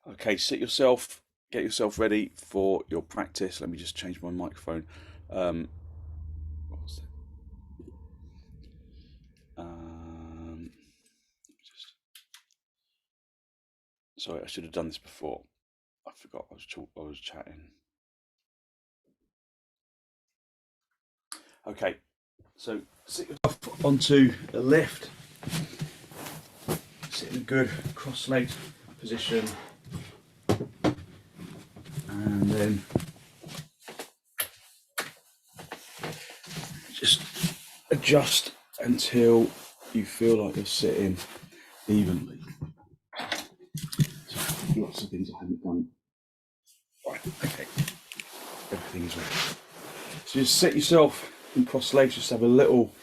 Okay, sit yourself, get yourself ready for your practice. Let me just change my microphone. What was it? Just, sorry, I should have done this before. I forgot. I was chatting. Okay, so sit yourself onto the lift. Sit in a good cross-legged position, and then just adjust until you feel like you're sitting evenly. So, lots of things I haven't done. Right, okay, everything's ready. So just sit yourself in cross legs, just have a little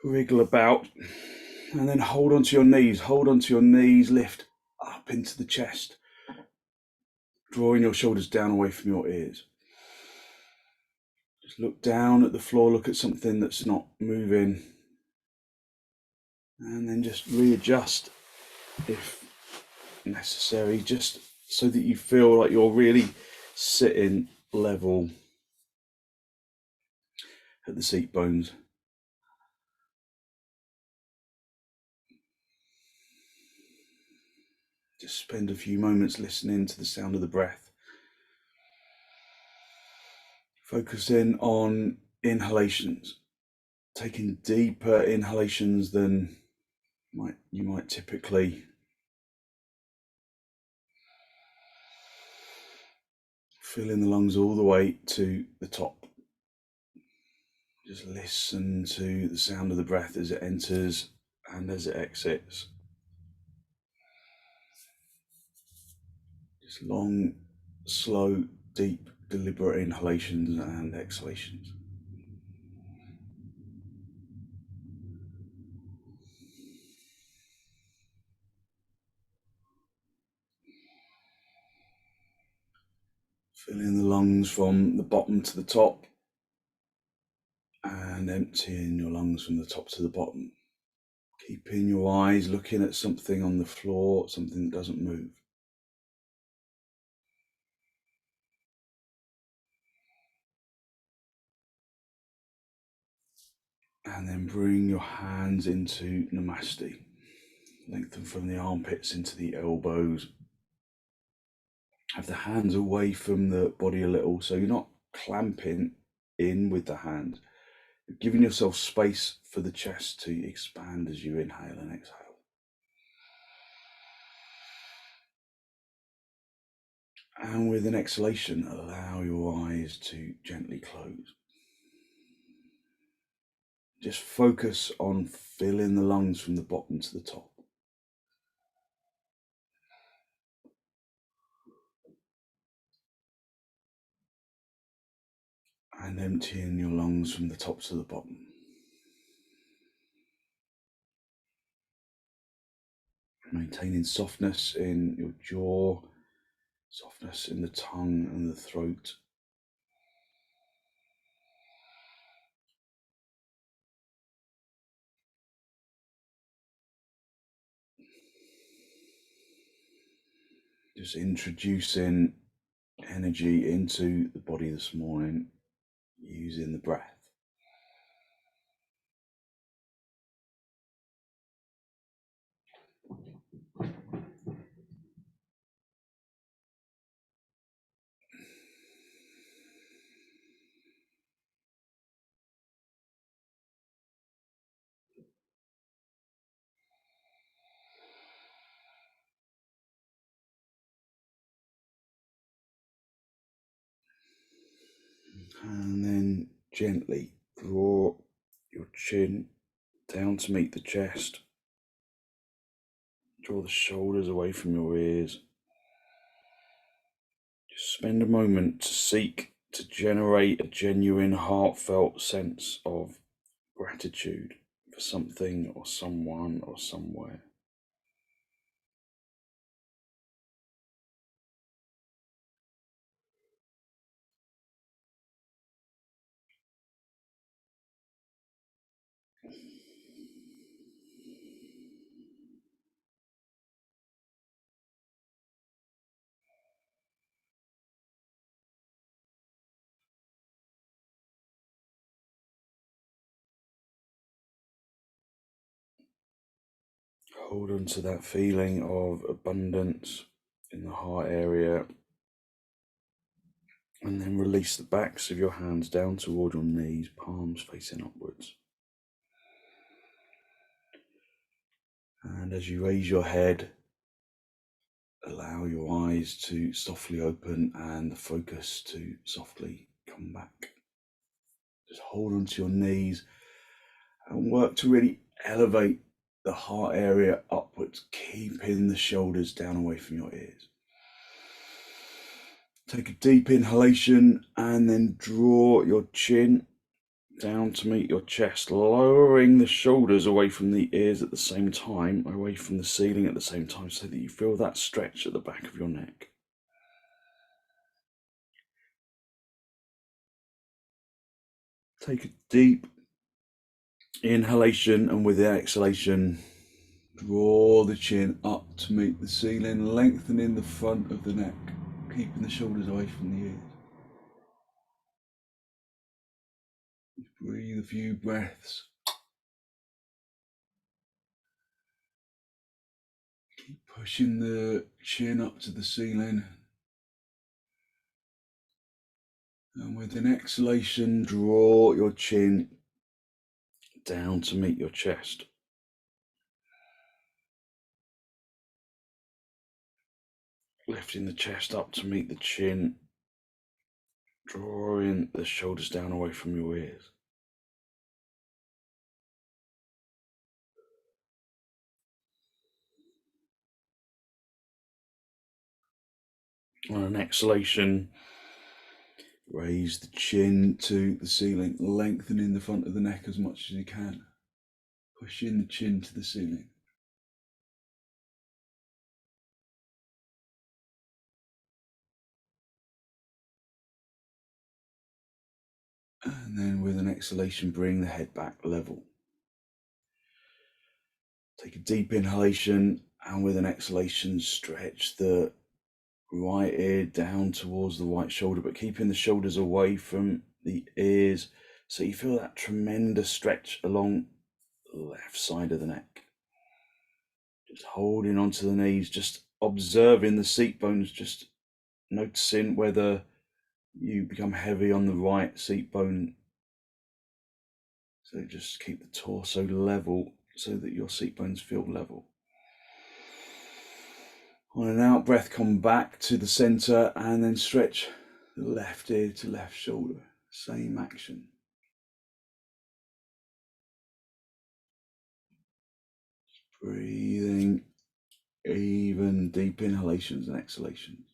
wriggle about, and then hold onto your knees. Hold onto your knees, lift up into the chest, drawing your shoulders down away from your ears. Just look down at the floor, look at something that's not moving, and then just readjust if necessary, just so that you feel like you're really sitting level at the seat bones. Just spend a few moments listening to the sound of the breath. Focusing on inhalations, taking deeper inhalations than you might typically. Filling the lungs all the way to the top. Just listen to the sound of the breath as it enters and as it exits. Just long, slow, deep, deliberate inhalations and exhalations. Filling the lungs from the bottom to the top and emptying your lungs from the top to the bottom. Keeping your eyes looking at something on the floor, something that doesn't move. And then bring your hands into Namaste. Lengthen from the armpits into the elbows. Have the hands away from the body a little, so you're not clamping in with the hands. You're giving yourself space for the chest to expand as you inhale and exhale. And with an exhalation, allow your eyes to gently close. Just focus on filling the lungs from the bottom to the top. And emptying your lungs from the top to the bottom. Maintaining softness in your jaw, softness in the tongue and the throat. Just introducing energy into the body this morning using the breath. And then gently draw your chin down to meet the chest. Draw the shoulders away from your ears. Just spend a moment to seek to generate a genuine, heartfelt sense of gratitude for something or someone or somewhere. Hold on to that feeling of abundance in the heart area, and then release the backs of your hands down toward your knees, palms facing upwards. And as you raise your head, allow your eyes to softly open and the focus to softly come back. Just hold onto your knees and work to really elevate the heart area upwards, keeping the shoulders down away from your ears. Take a deep inhalation and then draw your chin down to meet your chest, lowering the shoulders away from the ears at the same time, away from the ceiling at the same time, so that you feel that stretch at the back of your neck. Take a deep inhalation, and with the exhalation, draw the chin up to meet the ceiling, lengthening the front of the neck, keeping the shoulders away from the ears. Breathe a few breaths. Keep pushing the chin up to the ceiling. And with an exhalation, draw your chin down to meet your chest. Lifting the chest up to meet the chin, drawing the shoulders down away from your ears. On an exhalation, raise the chin to the ceiling, lengthening the front of the neck as much as you can. Pushing the chin to the ceiling. And then with an exhalation, bring the head back level. Take a deep inhalation, and with an exhalation, stretch the right ear down towards the right shoulder, but keeping the shoulders away from the ears, so you feel that tremendous stretch along the left side of the neck. Just holding onto the knees, just observing the seat bones, just noticing whether you become heavy on the right seat bone. So just keep the torso level so that your seat bones feel level. On an out breath, come back to the center and then stretch the left ear to left shoulder. Same action. Breathing even deep inhalations and exhalations.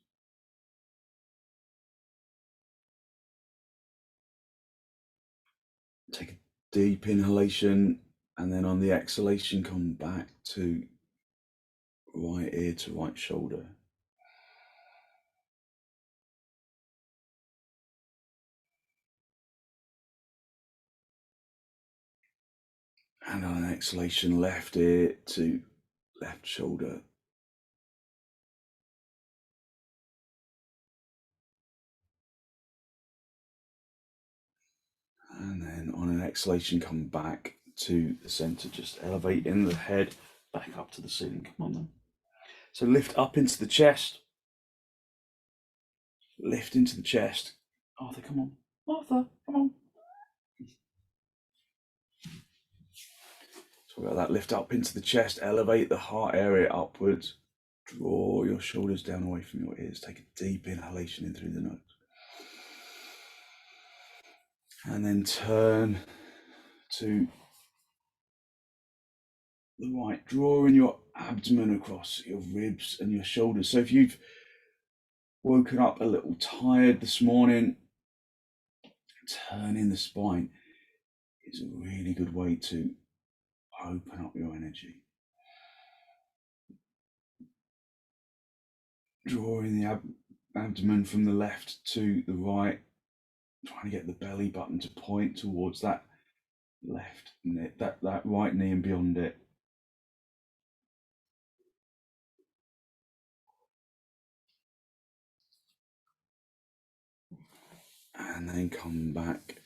Take a deep inhalation, and then on the exhalation, come back to right ear to right shoulder. And on an exhalation, left ear to left shoulder. And then on an exhalation, come back to the center, just elevating the head back up to the ceiling. Come on then. So lift up into the chest. Lift into the chest. Arthur, come on. Arthur, come on. So we got that lift up into the chest, elevate the heart area upwards. Draw your shoulders down away from your ears. Take a deep inhalation in through the nose. And then turn to the right, drawing your abdomen across your ribs and your shoulders. So if you've woken up a little tired this morning, turning the spine is a really good way to open up your energy. Drawing the abdomen from the left to the right, trying to get the belly button to point towards that left knee, that right knee and beyond it. And then come back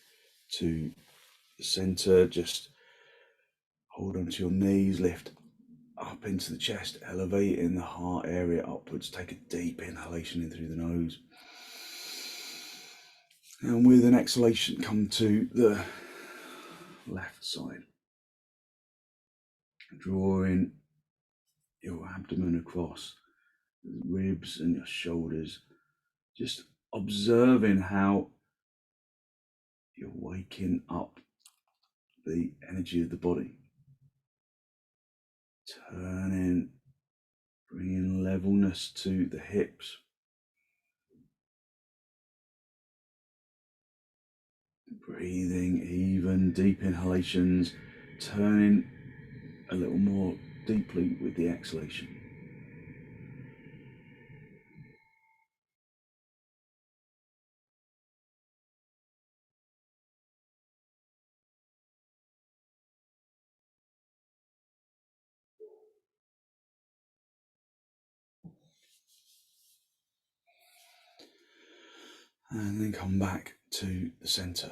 to the center, just hold onto your knees, lift up up into the chest, elevating the heart area upwards. Take a deep inhalation in through the nose. And with an exhalation, come to the left side. Drawing your abdomen across the ribs and your shoulders. Just observing how you're waking up the energy of the body. Turning, bringing levelness to the hips. Breathing even, deep inhalations, turning a little more deeply with the exhalation. And then come back to the center.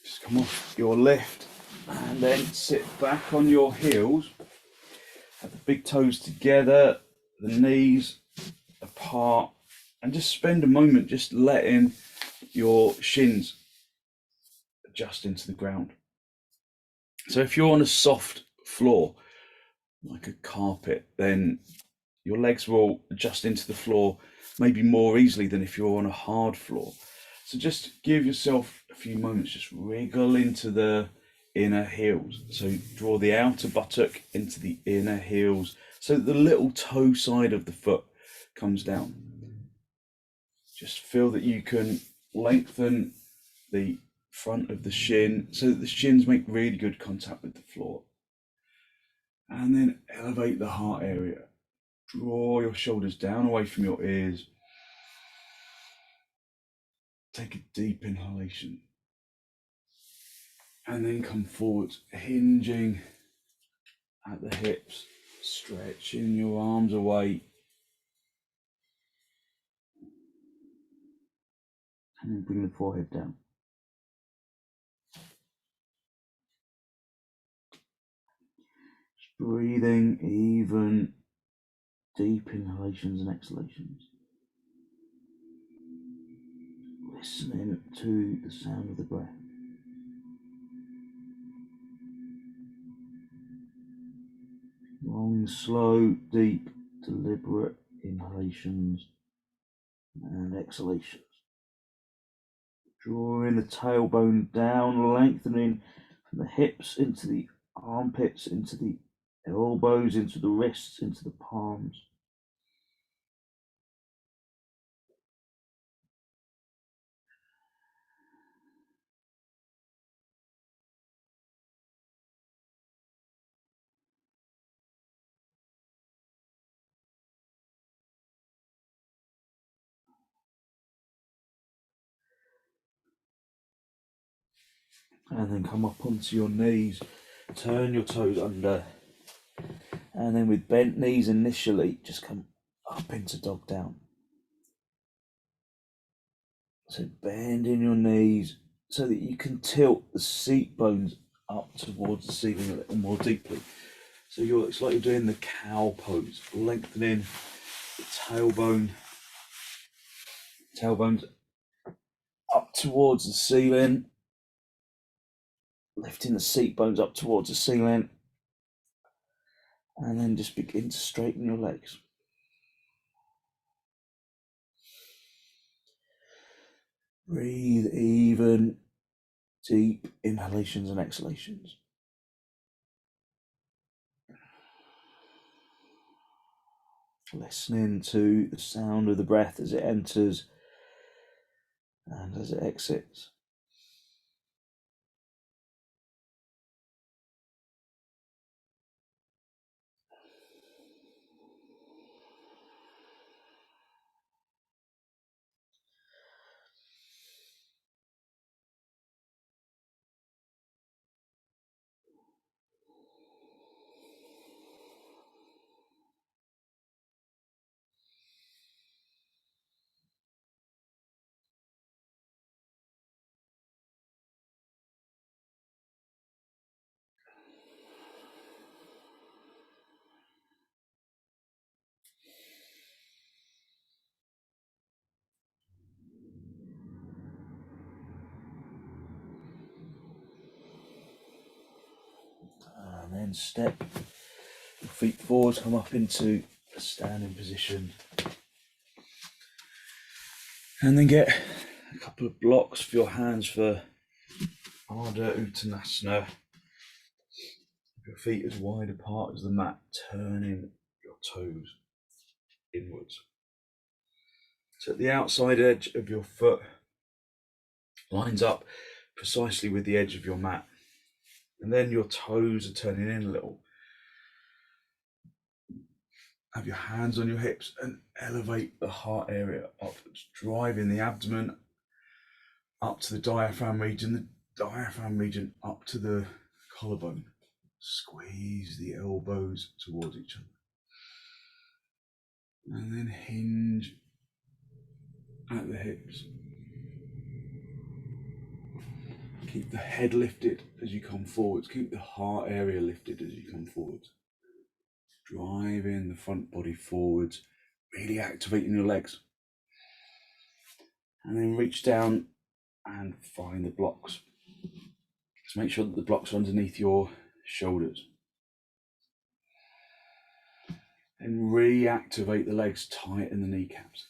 Just come off your lift and then sit back on your heels. Have the big toes together, the knees apart, and just spend a moment just letting your shins adjust into the ground. So if you're on a soft floor, like a carpet, then your legs will adjust into the floor maybe more easily than if you're on a hard floor. So just give yourself a few moments, just wriggle into the inner heels. So draw the outer buttock into the inner heels so that the little toe side of the foot comes down. Just feel that you can lengthen the front of the shin so that the shins make really good contact with the floor. And then elevate the heart area. Draw your shoulders down away from your ears. Take a deep inhalation. And then come forward, hinging at the hips, stretching your arms away. And then bring the forehead down. Just breathing even, deep inhalations and exhalations. Listening to the sound of the breath. Long, slow, deep, deliberate inhalations and exhalations. Drawing the tailbone down, lengthening from the hips into the armpits, into the elbows, into the wrists, into the palms. And then come up onto your knees, turn your toes under, and then with bent knees initially, just come up into dog down. So bending your knees so that you can tilt the seat bones up towards the ceiling a little more deeply. So it's like you're doing the cow pose, lengthening the tailbones up towards the ceiling, lifting the seat bones up towards the ceiling, and then just begin to straighten your legs. Breathe even, deep inhalations and exhalations. Listening to the sound of the breath as it enters and as it exits. then step your feet forwards, come up into a standing position. And then get a couple of blocks for your hands for padottanasana. Your feet as wide apart as the mat, turning your toes inwards. So the outside edge of your foot lines up precisely with the edge of your mat. And then your toes are turning in a little. Have your hands on your hips and elevate the heart area upwards, driving the abdomen up to the diaphragm region, the diaphragm region up to the collarbone. Squeeze the elbows towards each other. And then hinge at the hips. Keep the head lifted as you come forwards. Keep the heart area lifted as you come forwards. Driving the front body forwards, really activating your legs. And then reach down and find the blocks. So make sure that the blocks are underneath your shoulders. And reactivate the legs, tighten the kneecaps.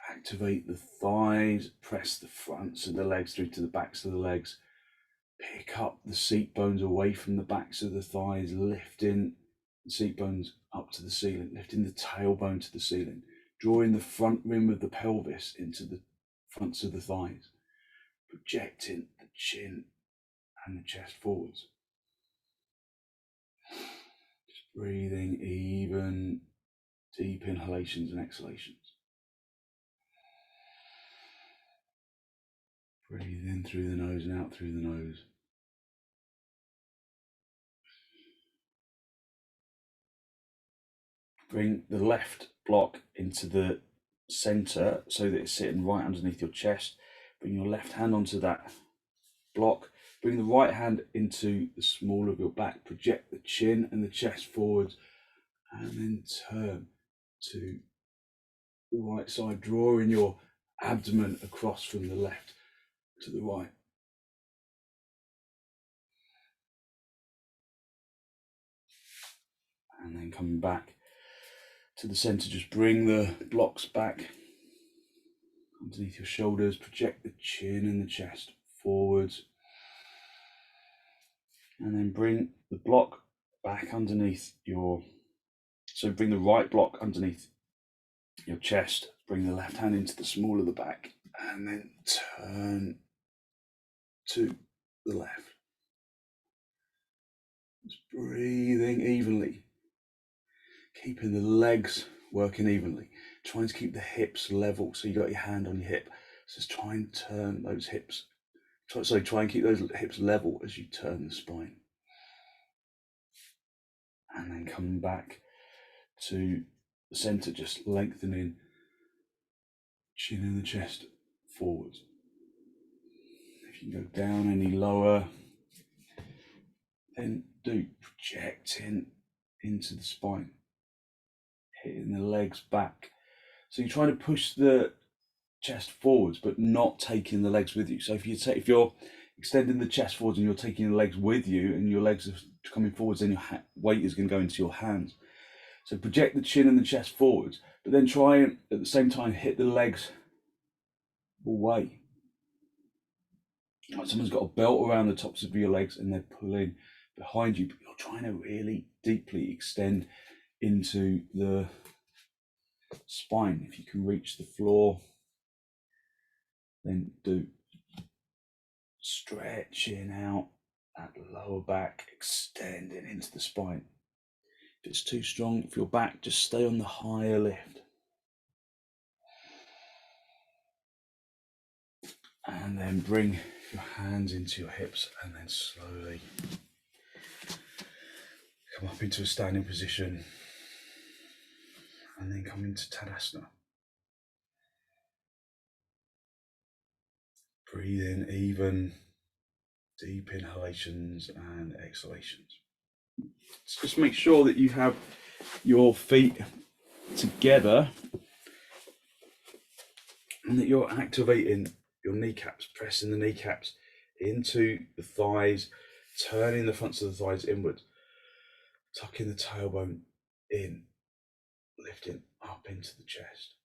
Activate the thighs, press the fronts of the legs through to the backs of the legs. Pick up the seat bones away from the backs of the thighs, lifting the seat bones up to the ceiling, lifting the tailbone to the ceiling, drawing the front rim of the pelvis into the fronts of the thighs, projecting the chin and the chest forwards. Just breathing even, deep inhalations and exhalations. Breathe in through the nose and out through the nose. Bring the left block into the center so that it's sitting right underneath your chest. Bring your left hand onto that block. Bring the right hand into the small of your back. Project the chin and the chest forwards. And then turn to the right side, drawing your abdomen across from the left to the right. And then coming back to the center, just bring the blocks back underneath your shoulders, project the chin and the chest forwards, and then bring the block back underneath bring the right block underneath your chest, bring the left hand into the small of the back, and then turn to the left. Just breathing evenly, keeping the legs working evenly. Trying to keep the hips level, so you got your hand on your hip. So just try and turn those hips. Try and keep those hips level as you turn the spine. And then come back to the center, just lengthening chin and the chest forwards. If you can go down any lower, then do, projecting into the spine, hitting the legs back. So you're trying to push the chest forwards, but not taking the legs with you. So if you're extending the chest forwards and you're taking the legs with you, and your legs are coming forwards, then your weight is going to go into your hands. So project the chin and the chest forwards, but then try and at the same time hit the legs away. Like someone's got a belt around the tops of your legs and they're pulling behind you, but you're trying to really deeply extend into the spine. If you can reach the floor, then do. Stretching out that lower back, extending into the spine. If it's too strong for your back, just stay on the higher lift. And then bring your hands into your hips and then slowly come up into a standing position and then come into Tadasana. Breathe in even, deep inhalations and exhalations. So just make sure that you have your feet together and that you're activating your kneecaps, pressing the kneecaps into the thighs, turning the fronts of the thighs inwards. tucking the tailbone in, lifting up into the chest,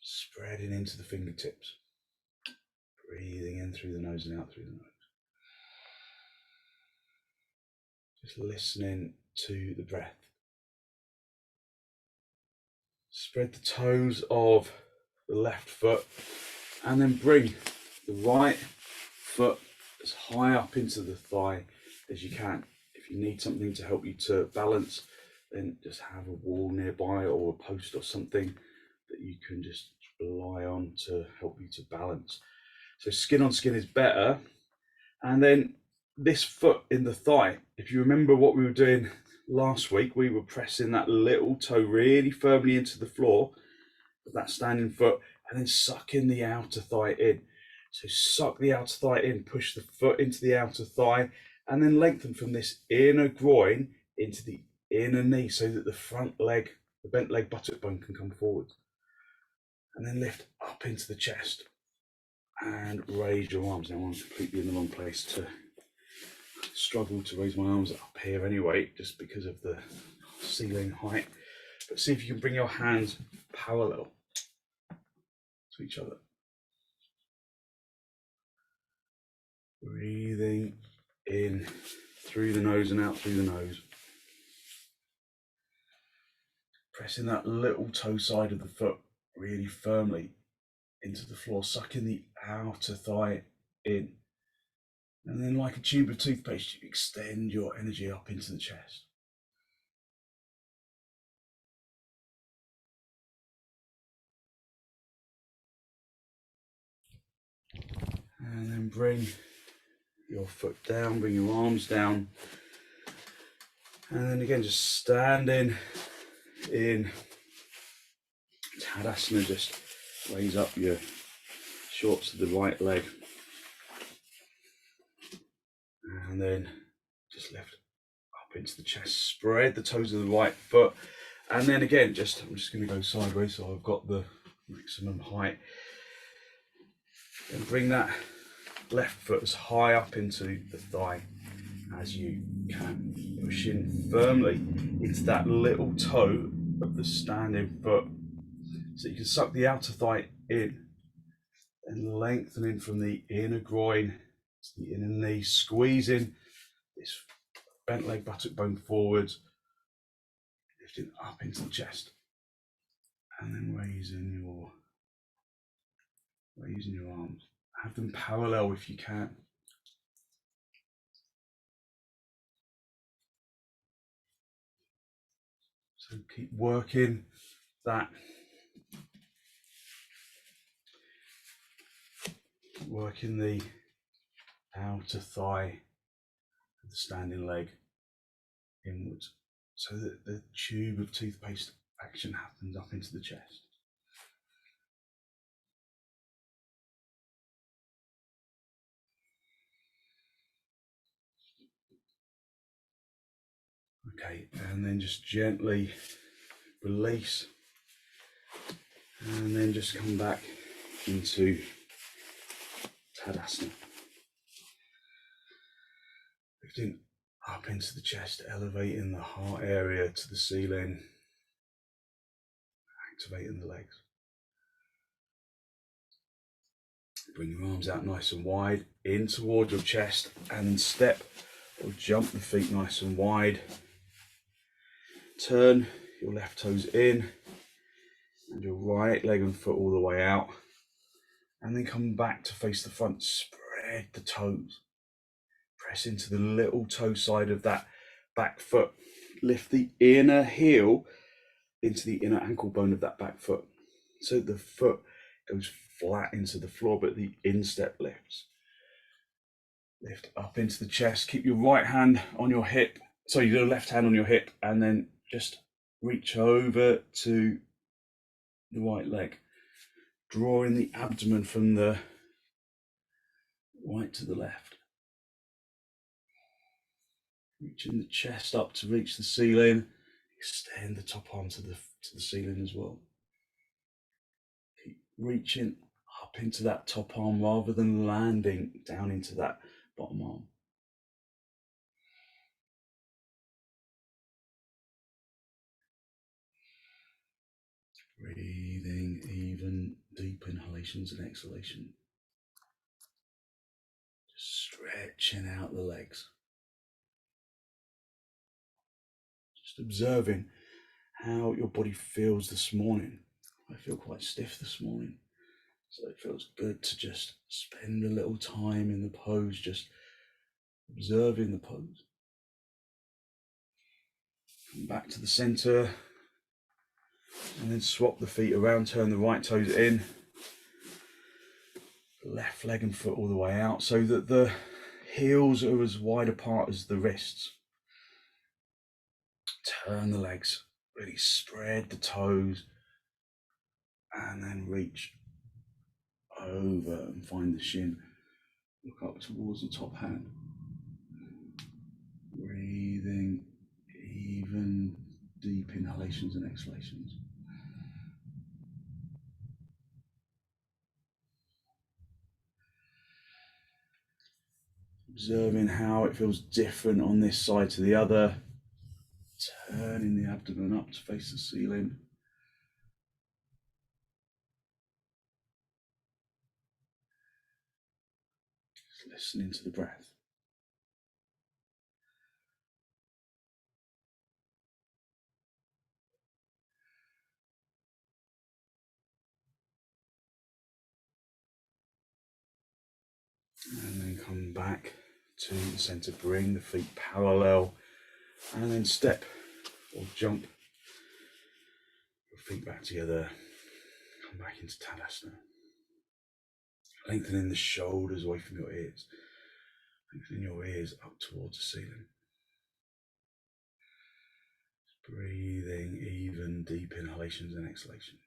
spreading into the fingertips, breathing in through the nose and out through the nose. Just listening to the breath. Spread the toes of the left foot and then bring the right foot as high up into the thigh as you can. If you need something to help you to balance, then just have a wall nearby or a post or something that you can just rely on to help you to balance. So skin on skin is better. And then this foot in the thigh, if you remember what we were doing last week, we were pressing that little toe really firmly into the floor of that standing foot and then sucking the outer thigh in. So suck the outer thigh in, push the foot into the outer thigh, and then lengthen from this inner groin into the inner knee so that the front leg, the bent leg buttock bone can come forward. And then lift up into the chest and raise your arms. Now I'm completely in the wrong place to struggle to raise my arms up here anyway, just because of the ceiling height. But see if you can bring your hands parallel to each other. Breathing in through the nose and out through the nose. Pressing that little toe side of the foot really firmly into the floor, sucking the outer thigh in. And then like a tube of toothpaste, you extend your energy up into the chest. And then bring your foot down, bring your arms down. And then again, just standing in Tadasana, just raise up your shorts to the right leg. And then just lift up into the chest, spread the toes of the right foot. And then again, I'm just going to go sideways so I've got the maximum height. And bring that left foot as high up into the thigh as you can. Pushing firmly into that little toe of the standing foot so you can suck the outer thigh in and lengthening from the inner groin to the inner knee, squeezing this bent leg buttock bone forwards, lifting up into the chest, and then raising your arms. Have them parallel if you can. So keep working that. Working the outer thigh of the standing leg inwards so that the tube of toothpaste action happens up into the chest. Okay, and then just gently release and then just come back into Tadasana. Lifting up into the chest, elevating the heart area to the ceiling, activating the legs. Bring your arms out nice and wide, in towards your chest, and then step or jump the feet nice and wide. Turn your left toes in and your right leg and foot all the way out. And then come back to face the front, spread the toes. Press into the little toe side of that back foot. Lift the inner heel into the inner ankle bone of that back foot. So the foot goes flat into the floor, but the instep lifts. Lift up into the chest. Keep your right hand on your hip. So you do a left hand on your hip, and then just reach over to the right leg, drawing the abdomen from the right to the left. Reaching the chest up to reach the ceiling. Extend the top arm to the ceiling as well. Keep reaching up into that top arm rather than landing down into that bottom arm. Breathing even deep inhalations and exhalations. Just stretching out the legs. Just observing how your body feels this morning. I feel quite stiff this morning, so it feels good to just spend a little time in the pose, just observing the pose. Come back to the center, and then swap the feet around, turn the right toes in, left leg and foot all the way out, so that the heels are as wide apart as the wrists. Turn the legs, really spread the toes, and then reach over and find the shin. Look up towards the top hand. Breathing even deep inhalations and exhalations. Observing how it feels different on this side to the other. Turning the abdomen up to face the ceiling. Just listening to the breath. And then come back to the center. Bring the feet parallel. And then step or jump your feet back together. Come back into Tadasana. Lengthening the shoulders away from your ears. Lengthening your ears up towards the ceiling. Breathing even deep inhalations and exhalations.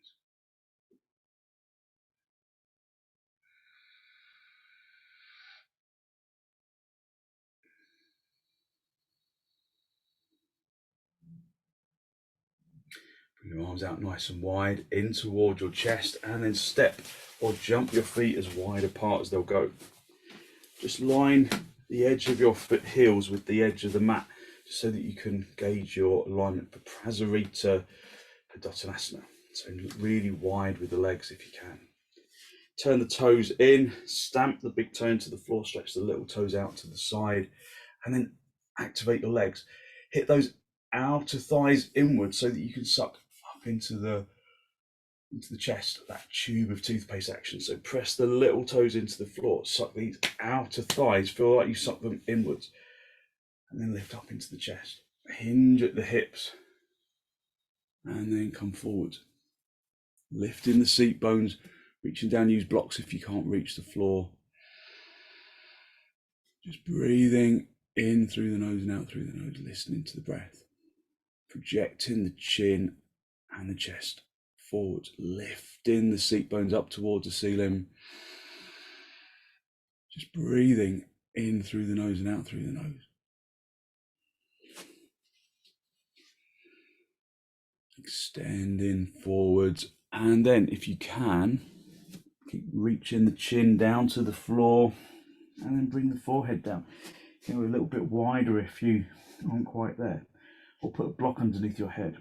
Bring your arms out nice and wide, in towards your chest, and then step or jump your feet as wide apart as they'll go. Just line the edge of your foot heels with the edge of the mat, just so that you can gauge your alignment for prasarita, padottanasana. So really wide with the legs if you can. Turn the toes in, stamp the big toe into the floor, stretch the little toes out to the side, and then activate your legs. Hit those outer thighs inward so that you can suck up into the chest, that tube of toothpaste action. So press the little toes into the floor, suck these outer thighs, feel like you suck them inwards, and then lift up into the chest. Hinge at the hips, and then come forward. Lifting the seat bones, reaching down, use blocks if you can't reach the floor. Just breathing in through the nose and out through the nose, listening to the breath. Projecting the chin and the chest forward, lifting the seat bones up towards the ceiling. Just breathing in through the nose and out through the nose. Extending forwards, and then if you can, keep reaching the chin down to the floor, and then bring the forehead down. You know, a little bit wider if you aren't quite there, or put a block underneath your head.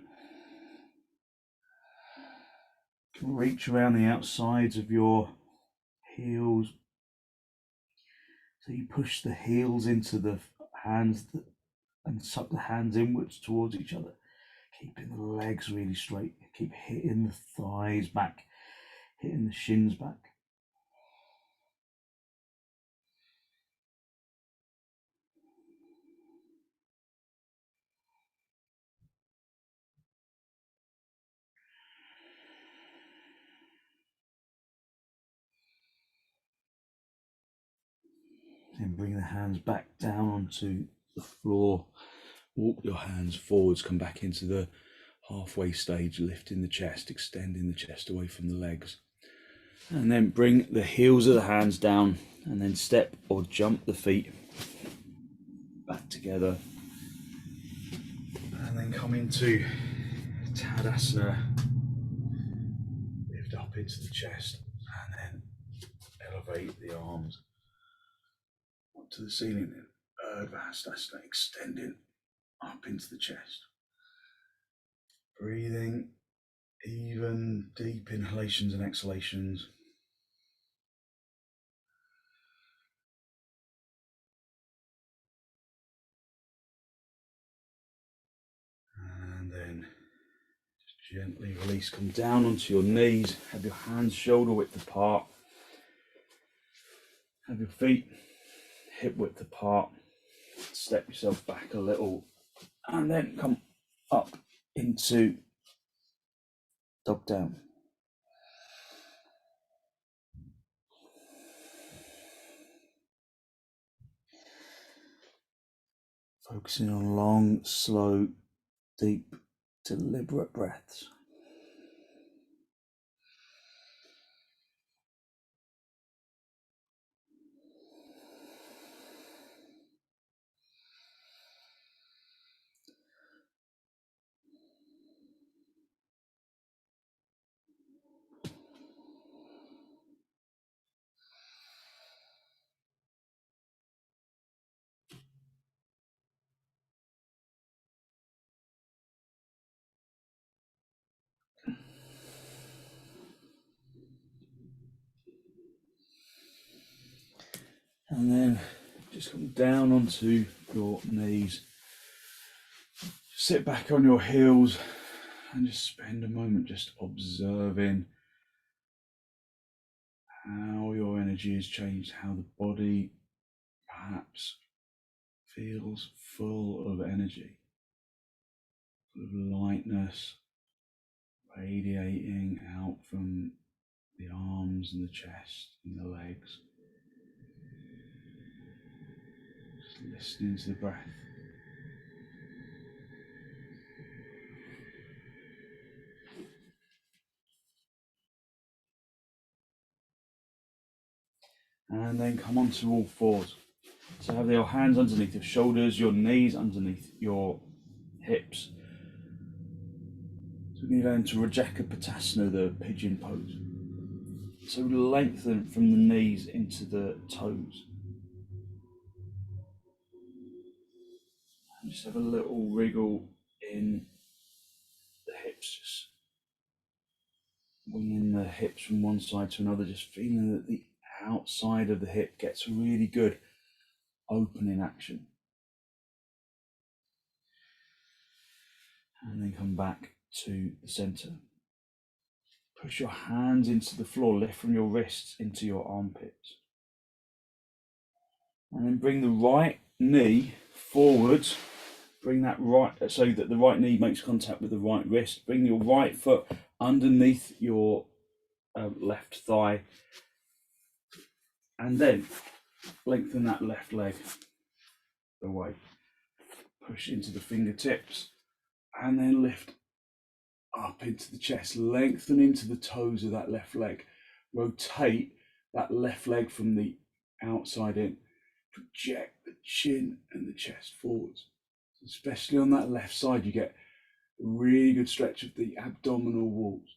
You can reach around the outsides of your heels, so you push the heels into the hands and suck the hands inwards towards each other, keeping the legs really straight. Keep hitting the thighs back, hitting the shins back. Then bring the hands back down onto the floor. Walk your hands forwards, come back into the halfway stage, lifting the chest, extending the chest away from the legs. And then bring the heels of the hands down, and then step or jump the feet back together. And then come into Tadasana. Lift up into the chest, and then elevate the arms up to the ceiling. Virasana, extending up into the chest. Breathing even deep inhalations and exhalations. And then just gently release, come down onto your knees, have your hands shoulder width apart, have your feet hip width apart, step yourself back a little, and then come up into dog down. Focusing on long, slow, deep, deliberate breaths. And then just come down onto your knees. Sit back on your heels and just spend a moment just observing how your energy has changed, how the body perhaps feels full of energy, full of lightness radiating out from the arms and the chest and the legs. Just listening to the breath. And then come onto all fours. So have your hands underneath your shoulders, your knees underneath your hips. So we're going to go into rajakapotasana, the pigeon pose. So lengthen from the knees into the toes. And just have a little wriggle in the hips, just winging the hips from one side to another, just feeling that the outside of the hip gets really good opening action. And then come back to the center. Push your hands into the floor, lift from your wrists into your armpits. And then bring the right knee forwards. Bring that right, so that the right knee makes contact with the right wrist. Bring your right foot underneath your left thigh. And then lengthen that left leg away. Push into the fingertips. And then lift up into the chest. Lengthen into the toes of that left leg. Rotate that left leg from the outside in. Project the chin and the chest forwards. Especially on that left side, you get a really good stretch of the abdominal walls.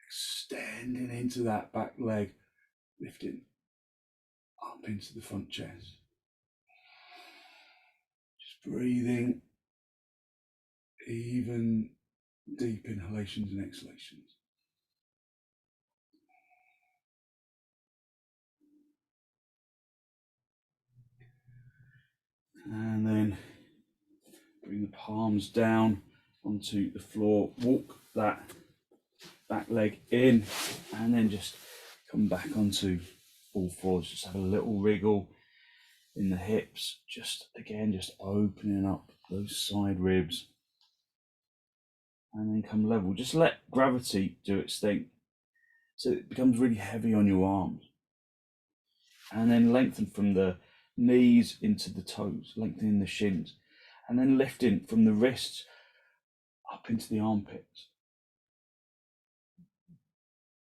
Extending into that back leg, lifting up into the front chest. Just breathing even deep inhalations and exhalations. And then bring the palms down onto the floor. Walk that back leg in and then just come back onto all fours. Just have a little wriggle in the hips. Just again, just opening up those side ribs. And then come level. Just let gravity do its thing. So it becomes really heavy on your arms. And then lengthen from the knees into the toes, lengthening the shins. And then lifting from the wrists up into the armpits.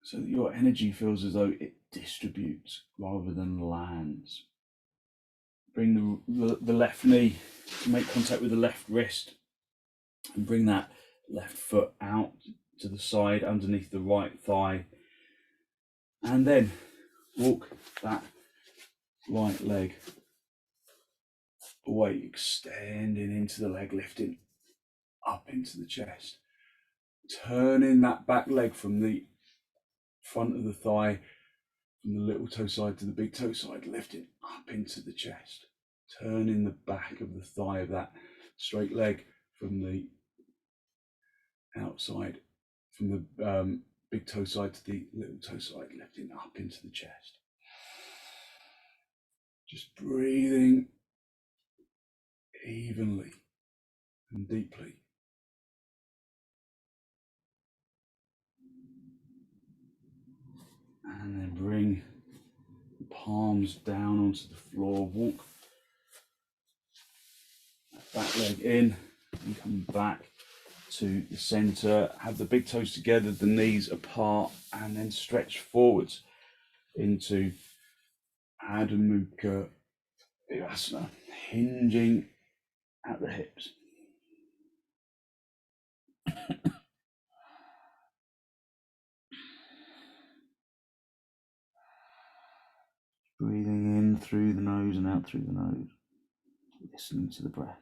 So that your energy feels as though it distributes rather than lands. Bring the left knee to make contact with the left wrist. And bring that left foot out to the side underneath the right thigh. And then walk that right leg away, extending into the leg, lifting up into the chest. Turning that back leg from the front of the thigh, from the little toe side to the big toe side, lifting up into the chest. Turning the back of the thigh of that straight leg from the outside, from the big toe side to the little toe side, lifting up into the chest. Just breathing evenly and deeply. And then bring the palms down onto the floor. Walk that back leg in and come back to the center. Have the big toes together, the knees apart, and then stretch forwards into Adho Mukha virasana, hinging at the hips. Breathing in through the nose and out through the nose. Listening to the breath.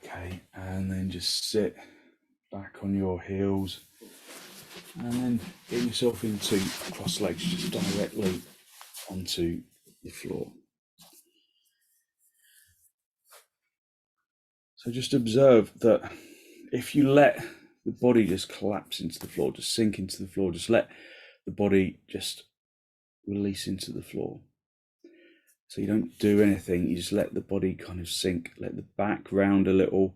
Okay, and then just sit back on your heels and then get yourself into cross legs just directly onto the floor. So just observe that if you let the body just collapse into the floor, just sink into the floor, just let the body just release into the floor. So you don't do anything, you just let the body kind of sink, let the back round a little,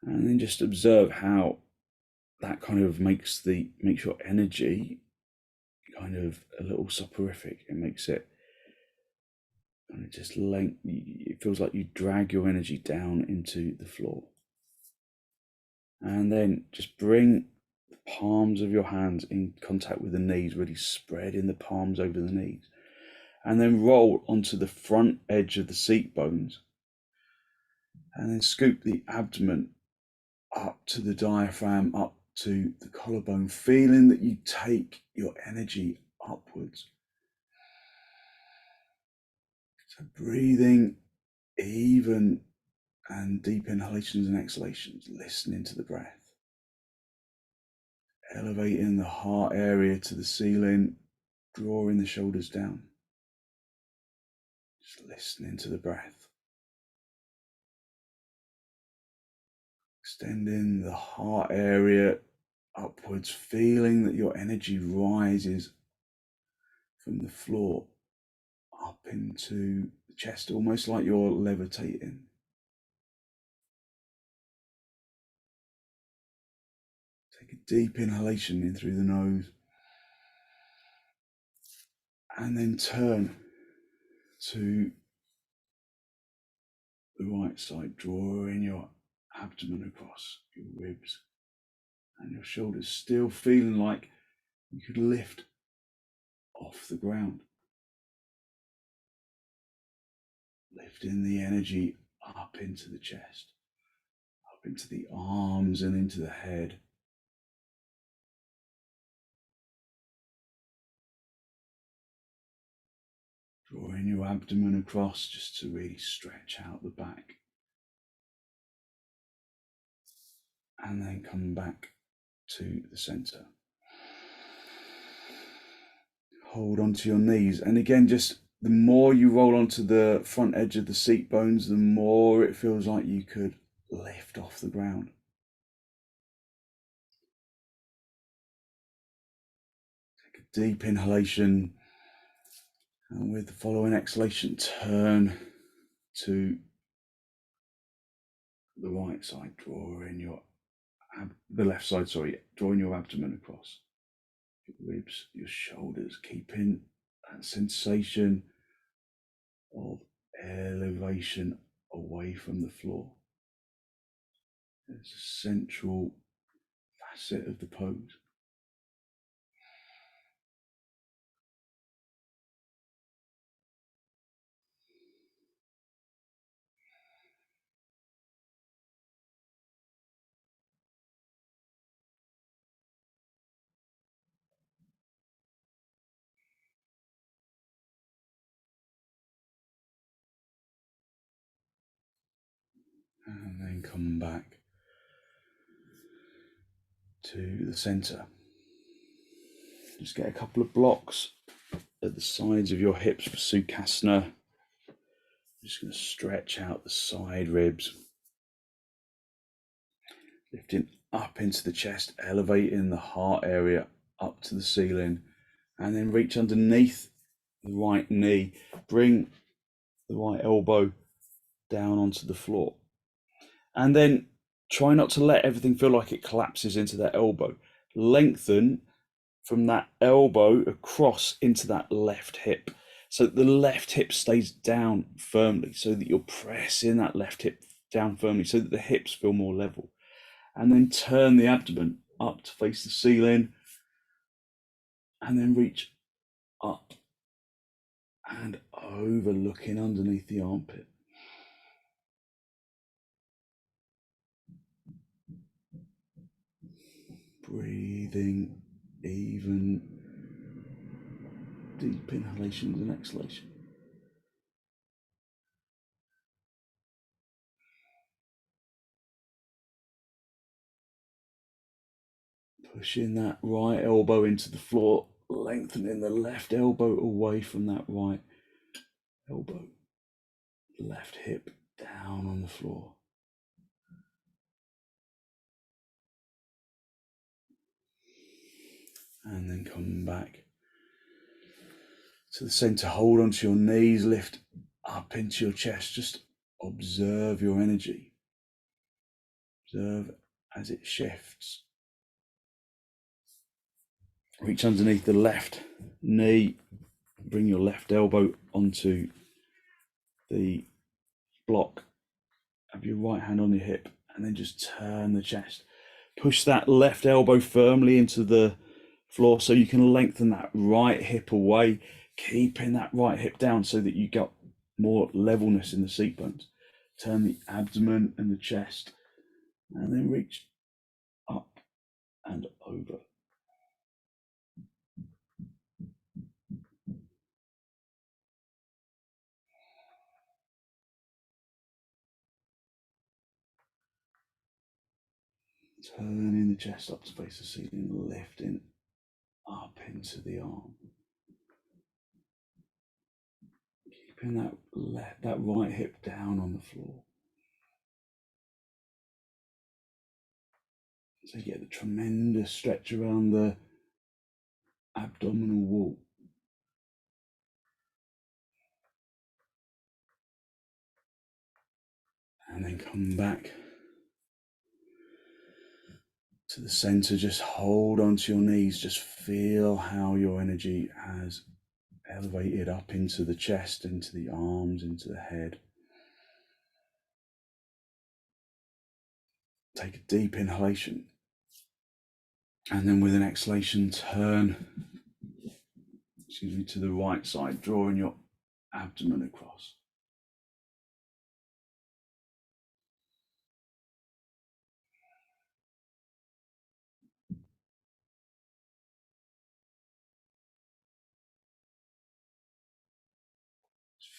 and then just observe how that kind of makes your energy kind of a little soporific. It makes it kind of just it feels like you drag your energy down into the floor. And then just bring the palms of your hands in contact with the knees, really spreading the palms over the knees. And then roll onto the front edge of the seat bones. And then scoop the abdomen up to the diaphragm, up to the collarbone, feeling that you take your energy upwards. So breathing even and deep inhalations and exhalations, listening to the breath. Elevating the heart area to the ceiling, drawing the shoulders down. Just listening to the breath. Extending the heart area upwards, feeling that your energy rises from the floor up into the chest, almost like you're levitating. Take a deep inhalation in through the nose and then turn to the right side, drawing your abdomen across your ribs and your shoulders, still feeling like you could lift off the ground. Lifting the energy up into the chest, up into the arms and into the head. Drawing your abdomen across just to really stretch out the back. And then come back to the center. Hold onto your knees. And again, just the more you roll onto the front edge of the seat bones, the more it feels like you could lift off the ground. Take a deep inhalation. And with the following exhalation, turn to the right side, drawing your abdomen across. your ribs, your shoulders, keeping that sensation of elevation away from the floor. It's a central facet of the pose. And then come back to the center. Just get a couple of blocks at the sides of your hips for sukhasana. I'm just going to stretch out the side ribs, lifting up into the chest, elevating the heart area up to the ceiling, and then reach underneath the right knee. Bring the right elbow down onto the floor. And then try not to let everything feel like it collapses into that elbow. Lengthen from that elbow across into that left hip. So that the left hip stays down firmly, so that you're pressing that left hip down firmly, so that the hips feel more level. And then turn the abdomen up to face the ceiling, and then reach up and over, looking underneath the armpit. Breathing even deep inhalations and exhalations. Pushing that right elbow into the floor, lengthening the left elbow away from that right elbow. Left hip down on the floor. And then come back to the center. Hold onto your knees, lift up into your chest. Just observe your energy. Observe as it shifts. Reach underneath the left knee. Bring your left elbow onto the block. Have your right hand on your hip, and then just turn the chest. Push that left elbow firmly into the floor so you can lengthen that right hip away, keeping that right hip down so that you got more levelness in the seat bones. Turn the abdomen and the chest, and then reach up and over. Turning the chest up to face the ceiling, lifting up into the arm. Keeping that right hip down on the floor. So you get the tremendous stretch around the abdominal wall. And then come back to the center. Just hold onto your knees. Just feel how your energy has elevated up into the chest, into the arms, into the head. Take a deep inhalation. And then with an exhalation, turn to the right side, drawing your abdomen across.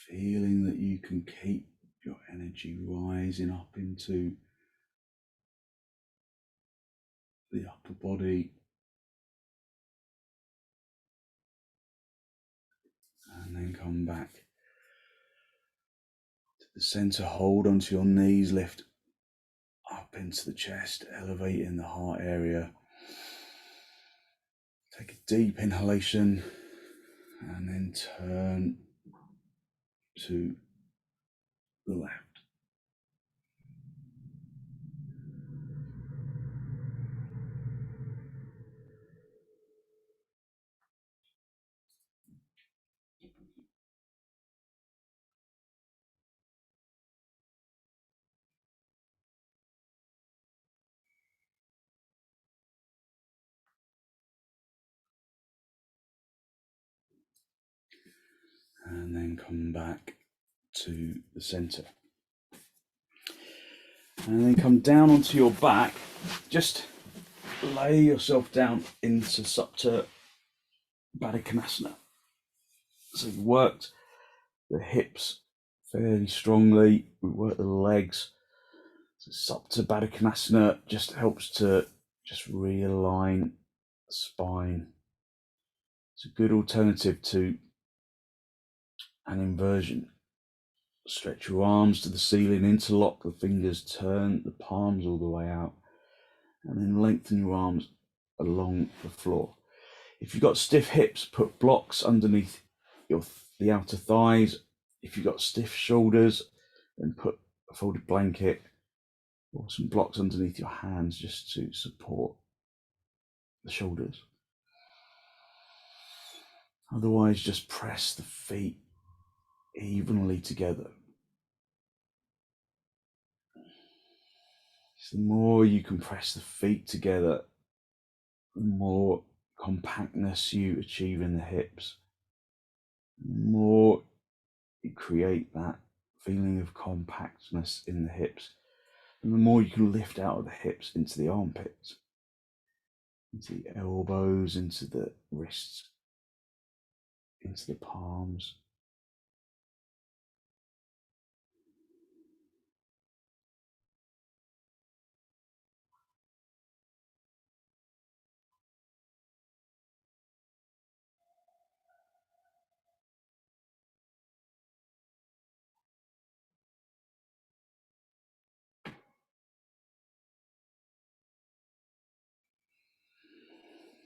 Feeling that you can keep your energy rising up into the upper body, and then come back to the center. Hold onto your knees, lift up into the chest, elevating the heart area. Take a deep inhalation, and then turn to the left. and then come back to the center. And then come down onto your back. Just lay yourself down into supta padottanasana. So we worked the hips fairly strongly. We work the legs. So supta padottanasana just helps to just realign the spine. It's a good alternative to an inversion. Stretch your arms to the ceiling, interlock the fingers, turn the palms all the way out, and then lengthen your arms along the floor. If you've got stiff hips, put blocks underneath the outer thighs. If you've got stiff shoulders, then put a folded blanket or some blocks underneath your hands just to support the shoulders. Otherwise, just press the feet evenly together. So the more you can press the feet together, the more compactness you achieve in the hips, the more you create that feeling of compactness in the hips, and the more you can lift out of the hips into the armpits, into the elbows, into the wrists, into the palms.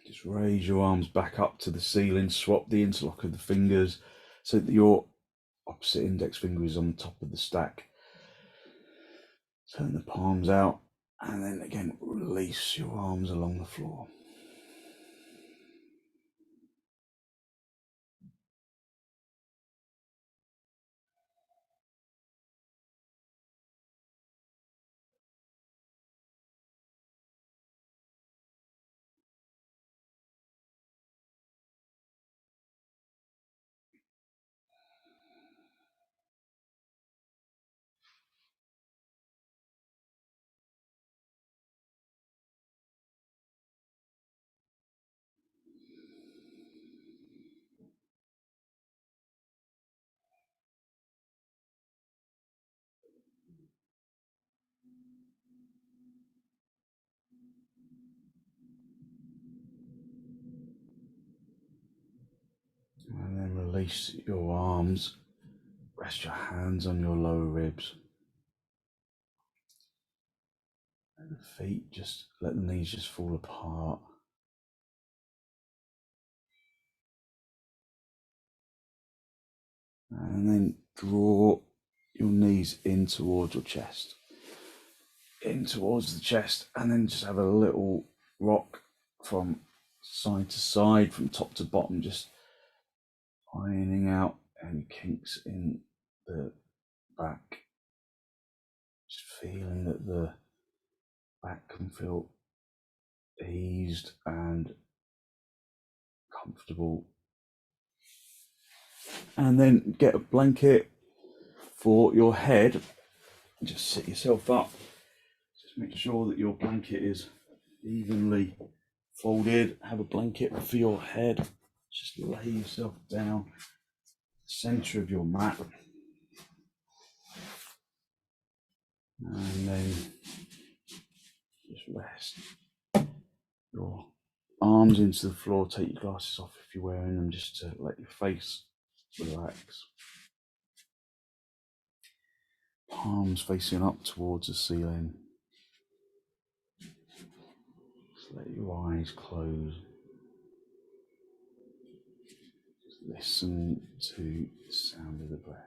Just raise your arms back up to the ceiling, swap the interlock of the fingers so that your opposite index finger is on the top of the stack. Turn the palms out, and then again release your arms along the floor. And then release your arms, rest your hands on your lower ribs. Let the feet just, let the knees just fall apart. And then draw your knees in towards your chest. In towards the chest, and then just have a little rock from side to side, from top to bottom, just ironing out any kinks in the back. Just feeling that the back can feel eased and comfortable. And then get a blanket for your head. Just sit yourself up. Just make sure that your blanket is evenly folded. Have a blanket for your head. Just lay yourself down, center of your mat. And then just rest your arms into the floor. Take your glasses off if you're wearing them, just to let your face relax. Palms facing up towards the ceiling. Just let your eyes close. Just listen to the sound of the breath.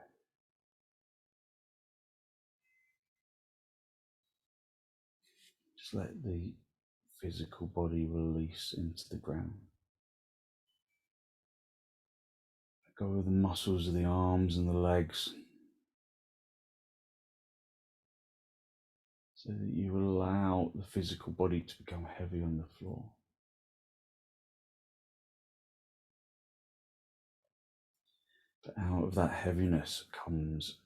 Just let the physical body release into the ground. Let go of the muscles of the arms and the legs, so that you allow the physical body to become heavy on the floor. But out of that heaviness comes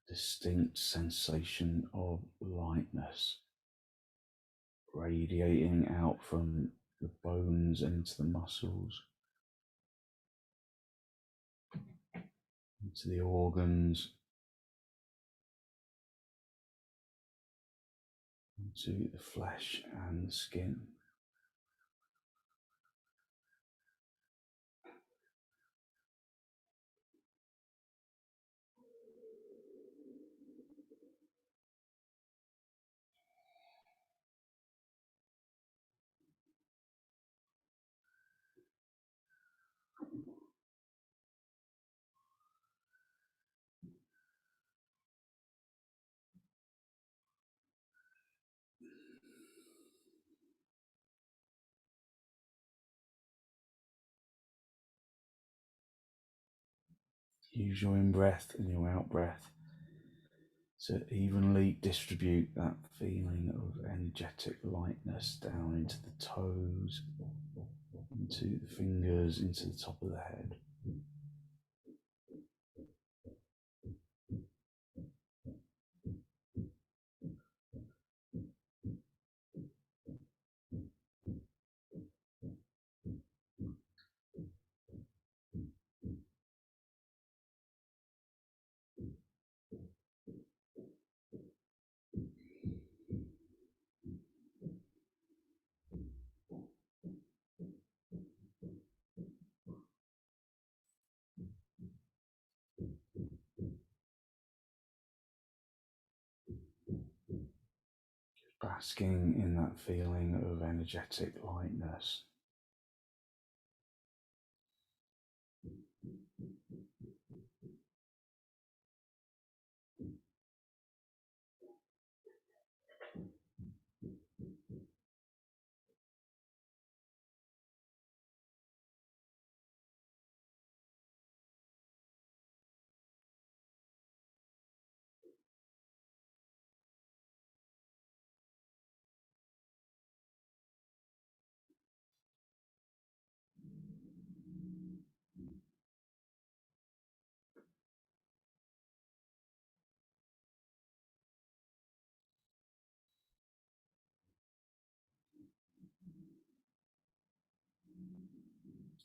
a distinct sensation of lightness radiating out from the bones and into the muscles, into the organs, into the flesh and the skin. Use your in-breath and your out-breath to evenly distribute that feeling of energetic lightness down into the toes, into the fingers, into the top of the head. Basking in that feeling of energetic lightness.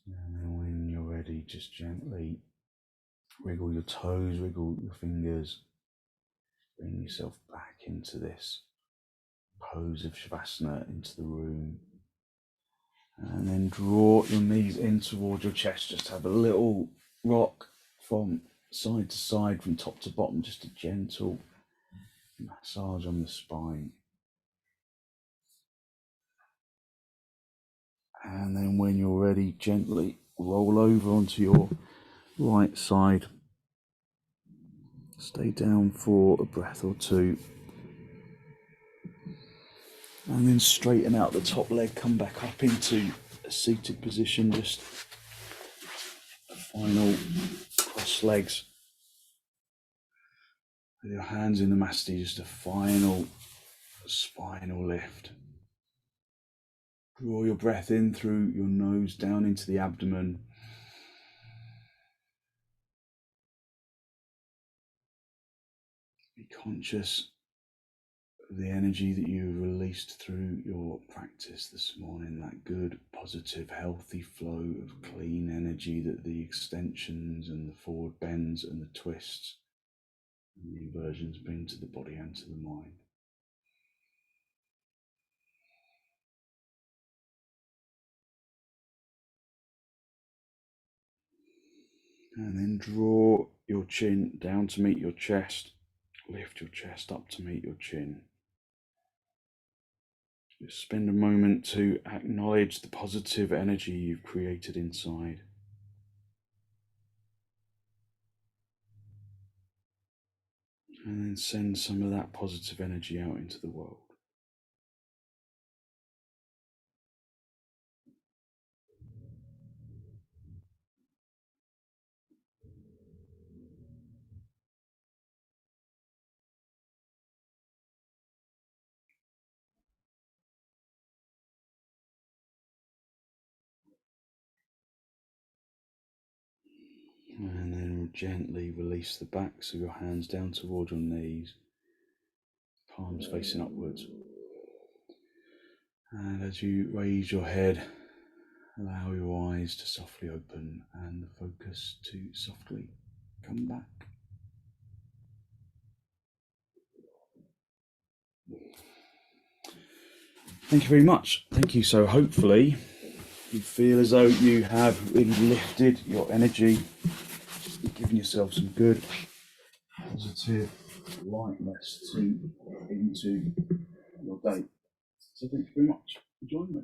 And then when you're ready, just gently wriggle your toes, wriggle your fingers, bring yourself back into this pose of shavasana, into the room. And then draw your knees in towards your chest. Just have a little rock from side to side, from top to bottom, just a gentle massage on the spine. And then when you're ready, gently roll over onto your right side. Stay down for a breath or two. And then straighten out the top leg, come back up into a seated position, just a final cross legs. With your hands in the masti, just a final spinal lift. Draw your breath in through your nose down into the abdomen. Be conscious of the energy that you released through your practice this morning, that good, positive, healthy flow of clean energy that the extensions and the forward bends and the twists and the inversions bring to the body and to the mind. And then draw your chin down to meet your chest. Lift your chest up to meet your chin. Just spend a moment to acknowledge the positive energy you've created inside. And then send some of that positive energy out into the world. gently release the backs of your hands down toward your knees, palms facing upwards. And as you raise your head, allow your eyes to softly open and the focus to softly come back. Thank you very much. Thank you. So hopefully you feel as though you have really lifted your energy, giving yourself some good, positive lightness into your day. So thank you very much for joining me.